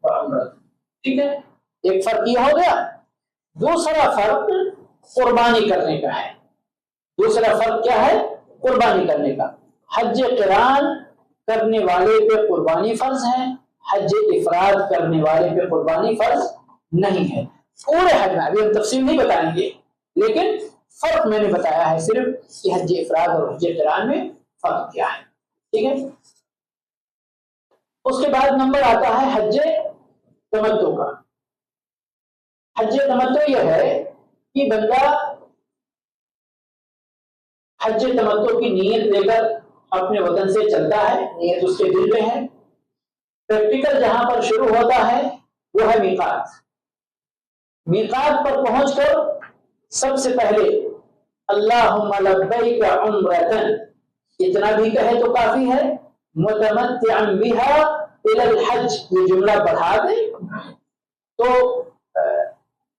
و عمرۃ. ٹھیک ہے. ایک فرق یہ ہو گیا. دوسرا فرق قربانی کرنے کا ہے. دوسرا فرق کیا ہے؟ قربانی کرنے کا. حج قران کرنے والے پہ قربانی فرض ہے، حج افراد کرنے والے پہ قربانی فرض نہیں ہے. پورے حج میں ابھی ہم تفصیل نہیں بتائیں گے، لیکن فرق میں نے بتایا ہے صرف کہ حج افراد اور حج قران میں فرق کیا ہے. ٹھیک ہے. اس کے بعد نمبر آتا ہے حج تمتع کا. حج تمتع یہ ہے کہ بندہ حج تمتع کی نیت لے کر اپنے وطن سے چلتا ہے، نیت اس کے دل میں ہے. پریکٹیکل جہاں پر شروع ہوتا ہے وہ ہے میقات. میقات پر پہنچ کر سب سے پہلے اللہم لبیک عمرۃ اتنا بھی کہے تو کافی ہے. متمتعا بہا الی الحج یہ جملہ بڑھا دے تو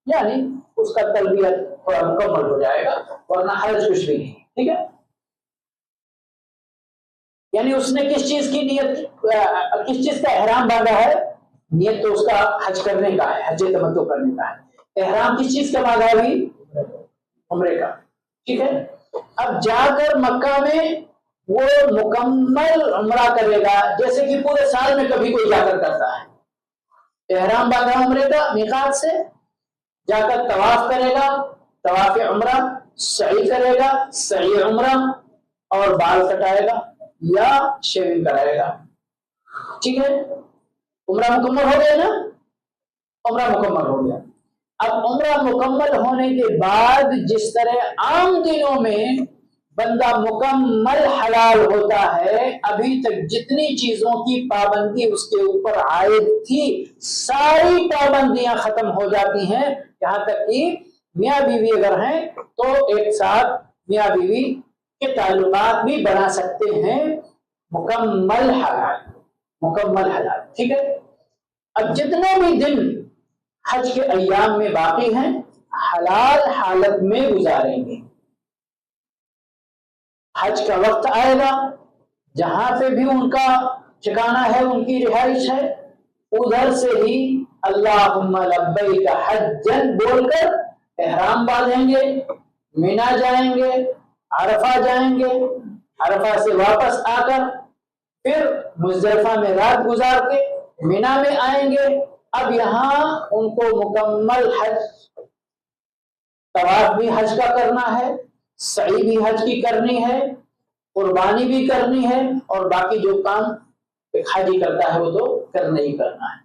یعنی اس کا تلبیہ تھوڑا مکمل ہو جائے گا، ورنہ حرج کچھ بھی نہیں. ٹھیک ہے، یعنی اس نے کس چیز کی نیت، کس چیز کا احرام باندھا ہے؟ نیت تو اس کا حج کرنے کا ہے، حج تمتع کرنے کا ہے. احرام کس چیز کا باندھا بھی؟ عمرے کا. ٹھیک ہے، اب جا کر مکہ میں وہ مکمل عمرہ کرے گا جیسے کہ پورے سال میں کبھی کوئی جا کر کرتا ہے. احرام باندھا عمرے کا میقات سے، جا کر طواف کرے گا، طواف عمرہ، سعی کرے گا، سعی عمرہ، اور بال کٹائے گا یا شیونگ کرائے گا. ٹھیک ہے، عمرہ مکمل ہو گیا نا؟ عمرہ مکمل ہو گیا. اب عمرہ مکمل ہونے کے بعد جس طرح عام دنوں میں بندہ مکمل حلال ہوتا ہے، ابھی تک جتنی چیزوں کی پابندی اس کے اوپر عائد تھی ساری پابندیاں ختم ہو جاتی ہیں. یہاں تک کہ میاں بیوی اگر ہیں تو ایک ساتھ میاں بیوی کے تعلقات بھی بنا سکتے ہیں. مکمل حلال، مکمل حلال. ٹھیک ہے، اب جتنے بھی دن حج کے ایام میں باقی ہیں حلال حالت میں گزاریں گے. حج کا وقت آئے گا، جہاں پہ بھی ان کا ٹھکانہ ہے، ان کی رہائش ہے، ادھر سے ہی اللہم لبیک حجن بول کر احرام باندھیں گے، مینا جائیں گے، عرفہ جائیں گے، عرفہ سے واپس آ کر پھر مزدلفہ میں رات گزار کے مینا میں آئیں گے. اب یہاں ان کو مکمل حج، طواف بھی حج کا کرنا ہے، سعی بھی حج کی کرنی ہے، قربانی بھی کرنی ہے، اور باقی جو کام ایک حاجی کرتا ہے وہ تو کرنا ہی کرنا ہے.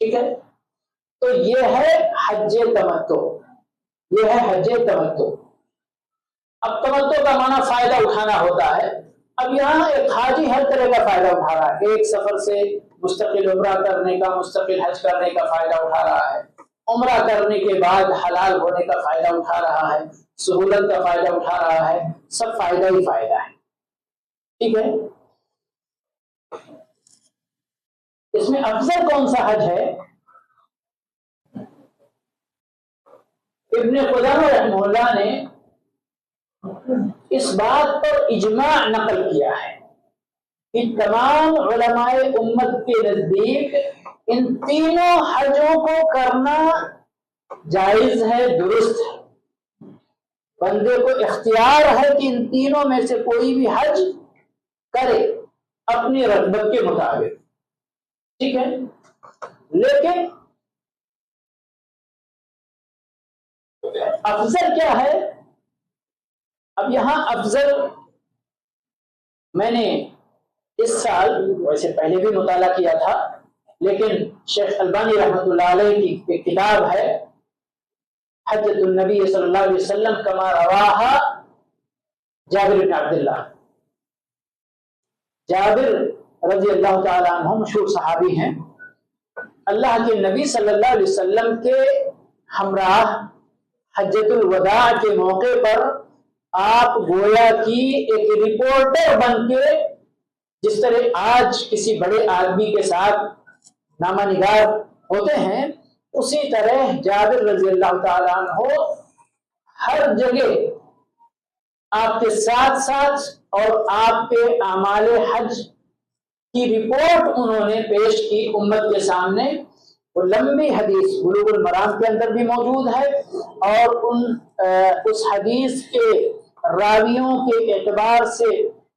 ٹھیک ہے، تو یہ ہے حج تمتع، یہ ہے حج تمتع. اب تمتع کا معنی فائدہ اٹھانا ہوتا ہے. اب یہاں ایک حاجی ہر طرح کا فائدہ اٹھا رہا ہے. ایک سفر سے مستقل عمرہ کرنے کا، مستقل حج کرنے کا فائدہ اٹھا رہا ہے، عمرہ کرنے کے بعد حلال ہونے کا فائدہ اٹھا رہا ہے، سہولت کا فائدہ اٹھا رہا ہے. سب فائدہ ہی فائدہ ہے. ٹھیک ہے، اس میں افضل کون سا حج ہے؟ ابن قدامہ رحمہ اللہ نے اس بات پر اجماع نقل کیا ہے کہ تمام علماء امت کے نزدیک ان تینوں حجوں کو کرنا جائز ہے، درست ہے. بندے کو اختیار ہے کہ ان تینوں میں سے کوئی بھی حج کرے اپنی رغبت کے مطابق. ٹھیک ہے، لیکن افضل کیا ہے؟ اب یہاں افضل میں نے اس سال ویسے پہلے بھی مطالعہ کیا تھا، لیکن شیخ البانی رحمۃ اللہ علیہ کی ایک کتاب ہے حجۃ النبی صلی اللہ علیہ وسلم کما رواہا جابر بن عبداللہ. جابر رضی اللہ تعالی عنہ مشہور صحابی ہیں. اللہ کے نبی صلی اللہ علیہ وسلم کے ہمراہ حجۃ الوداع کے موقع پر آپ گویا کی ایک رپورٹر بن کے، جس طرح آج کسی بڑے آدمی کے ساتھ نامہ نگار ہوتے ہیں، اسی طرح جابر رضی اللہ تعالیٰ عنہ ہر جگہ آپ کے ساتھ ساتھ اور آپ کے اعمال حج کی رپورٹ انہوں نے پیش کی امت کے سامنے. وہ لمبی حدیث بلوغ المرام کے اندر بھی موجود ہے، اور اس حدیث کے راویوں کے اعتبار سے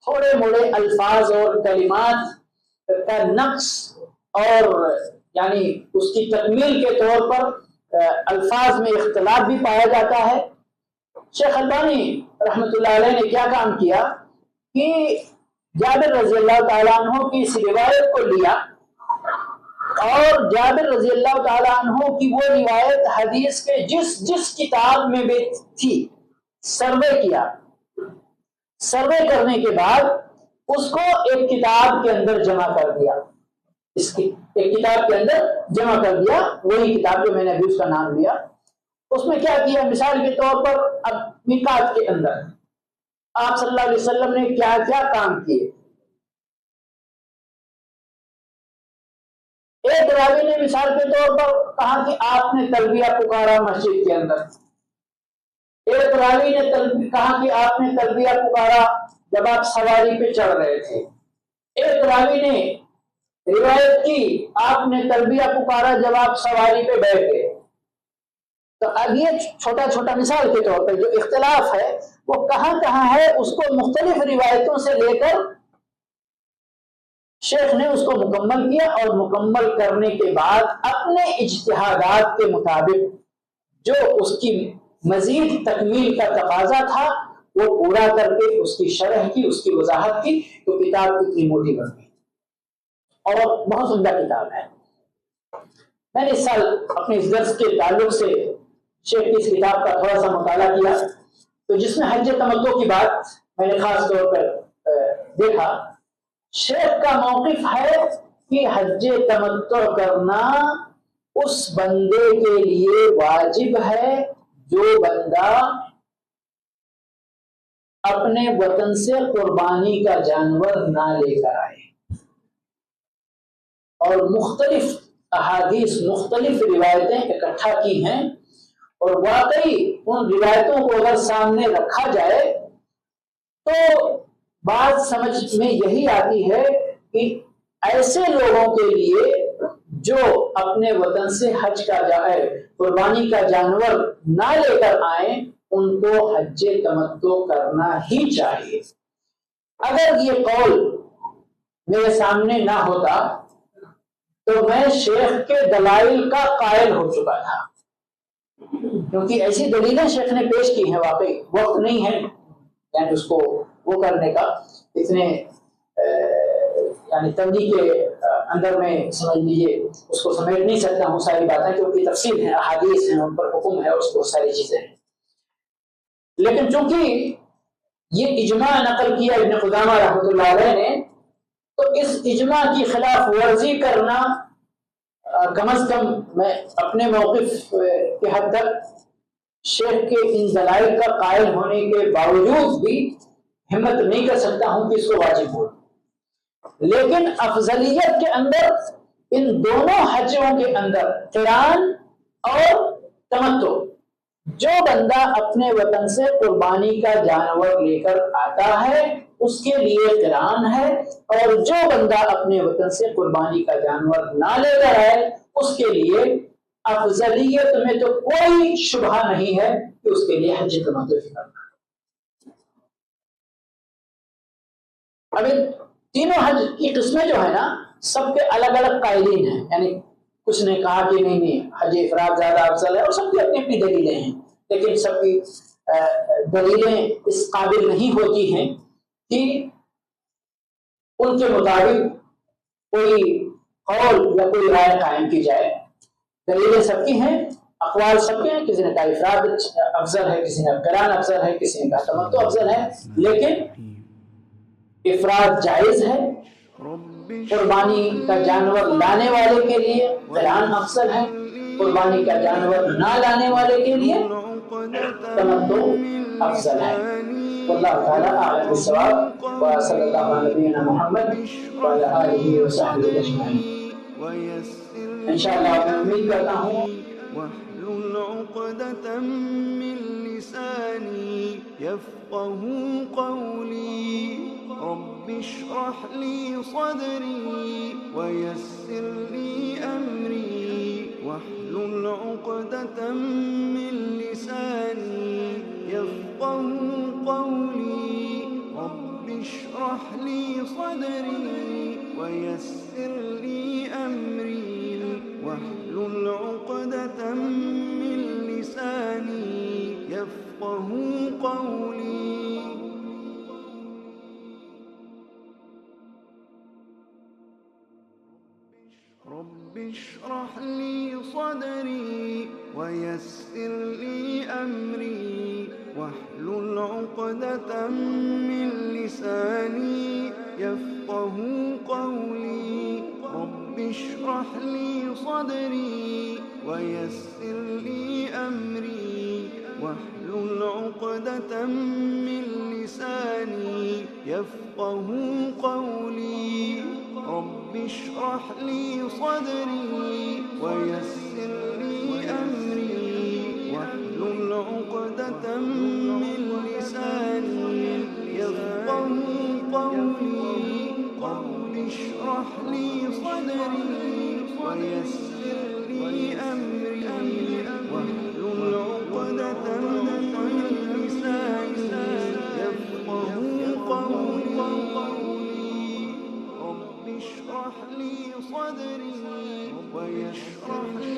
تھوڑے موڑے الفاظ اور کلمات کا نقص اور یعنی اس کی تکمیل کے طور پر الفاظ میں اختلاف بھی پایا جاتا ہے. شیخ البانی رحمۃ اللہ علیہ نے کیا کام کیا کہ جابر رضی اللہ تعالیٰ عنہ کی اس روایت کو لیا اور جابر رضی اللہ تعالیٰ عنہ کی وہ روایت حدیث کے جس کتاب میں بھی تھی سروے کیا، سروے کرنے کے بعد اس کو ایک کتاب کے اندر جمع کر دیا، ایک کتاب کے اندر جمع کر دیا، وہی کتاب جو میں نے ابھی اس کا نام لیا۔ اس میں کیا کیا؟ مثال کے طور پر اب میقات کے اندر آپ صلی اللہ علیہ وسلم نے کیا کیا کام کیے۔ ایک راوی نے مثال کے طور پر کہا کہ آپ نے تلبیہ پکارا مسجد کے اندر، ایک راوی نے کہا کہ آپ نے تلبیہ پکارا جب آپ سواری پہ چڑھ رہے تھے، ایک راوی نے روایت کی آپ نے تلبیہ پکارا جب آپ سواری پہ بیٹھے۔ تو اب یہ چھوٹا چھوٹا مثال کے طور پر جو اختلاف ہے وہ کہاں کہاں ہے، اس کو مختلف روایتوں سے لے کر شیخ نے اس کو مکمل کیا، اور مکمل کرنے کے بعد اپنے اجتہادات کے مطابق جو اس کی مزید تکمیل کا تقاضا تھا وہ پورا کر کے اس کی شرح کی، اس کی وضاحت کی، تو کتاب اتنی موٹی بن گئی اور بہت عمدہ کتاب ہے۔ میں نے اس سال اپنے اس درس کے تعلق سے شیخ کی اس کتاب کا تھوڑا سا مطالعہ کیا، تو جس میں حج تمتع کی بات میں نے خاص طور پر دیکھا، شیخ کا موقف ہے کہ حج تمتع کرنا اس بندے کے لیے واجب ہے جو بندہ اپنے وطن سے قربانی کا جانور نہ لے کر آئے، اور مختلف احادیث مختلف روایتیں اکٹھا کی ہیں، اور واقعی ان روایتوں کو اگر سامنے رکھا جائے تو بات سمجھ میں یہی آتی ہے کہ ایسے لوگوں کے لیے جو اپنے وطن سے حج کا قربانی کا جانور نہ لے کر آئیں، ان کو حج تمتع کرنا ہی چاہیے۔ اگر یہ قول میرے سامنے نہ ہوتا تو میں شیخ کے دلائل کا قائل ہو چکا تھا، کیونکہ ایسی دلیلیں شیخ نے پیش کی ہیں، واقعی وقت نہیں ہے یعنی اس کو وہ کرنے کا، اتنے یعنی تنگی کے اندر میں سمجھ لیجیے اس کو سمیٹ نہیں سکتا ہوں ساری باتیں، کیونکہ تفصیل ہے، احادیث ہیں، ان پر حکم ہے، اس کو ساری چیزیں ہیں۔ لیکن چونکہ یہ اجماع نقل کیا ابن قدامہ رحمۃ اللہ علیہ نے، تو اس اجماع کی خلاف ورزی کرنا کم از کم میں اپنے موقف کے حد تک شیخ کے ان دلائل کا قائل ہونے کے باوجود بھی ہمت نہیں کر سکتا ہوں کہ اس کو واجب ہو۔ لیکن افضلیت کے اندر ان دونوں حجوں کے اندر قران اور تمتع، جو بندہ اپنے وطن سے قربانی کا جانور لے کر آتا ہے اس کے لیے قران ہے، اور جو بندہ اپنے وطن سے قربانی کا جانور نہ لے کر آئے اس کے لیے افضلیت میں تو کوئی شبہ نہیں ہے کہ اس کے لیے حج تمتع کرنا۔ اب تینوں حج کی قسمیں جو ہے نا، سب کے الگ الگ قائلین ہیں، یعنی کچھ نے کہا کہ نہیں حج افراد زیادہ افضل ہے، اور سب کی اپنی اپنی دلیلیں ہیں، لیکن سب کی دلیلیں اس قابل نہیں ہوتی ہیں کہ ان کے مطابق کوئی قول یا کوئی رائے قائم کی جائے۔ دلیلیں سب کی ہیں، اقوال سب کے ہیں، کسی نے کہا افراد افضل ہے، کسی نے قران افضل ہے، کسی نے کہا تمتع افضل ہے، لیکن افراد جائز ہے، قربانی کا جانور لانے والے کے لیے قران افضل ہے، قربانی کا جانور نہ لانے والے کے لیے تمتع افضل ہے۔ واللہ تعالی اعلم بالصواب، وصلی اللہ علی نبینا محمد وعلی آلہ وصحبہ اجمعین۔ انشاءاللہ میں امید کرتا ہوں واحلل عقدة من لساني يفقهوا قولي رب اشرح لي صدري ويسر لي أمري واحلل عقدة من لساني يفقهوا قولي رب اشرح لي صدري ويسر لي أمري واحلل عقدة من لساني يفقهوا قولي رب اشرح لي صدري ويسر لي أمري واحلل عقدة من لساني يفقه قولي رب اشرح لي صدري ويسر لي أمري واحلل عقدة من لساني يفقه قولي رب اشرح لي صدري ويسر لي أمري واحلل عقدة من لساني يفقه قولي رب اشرح لي صدري ويسر لي أمري واحلل عقدة من لساني يفقه قولي رب اشرح لي صدري ويسر لي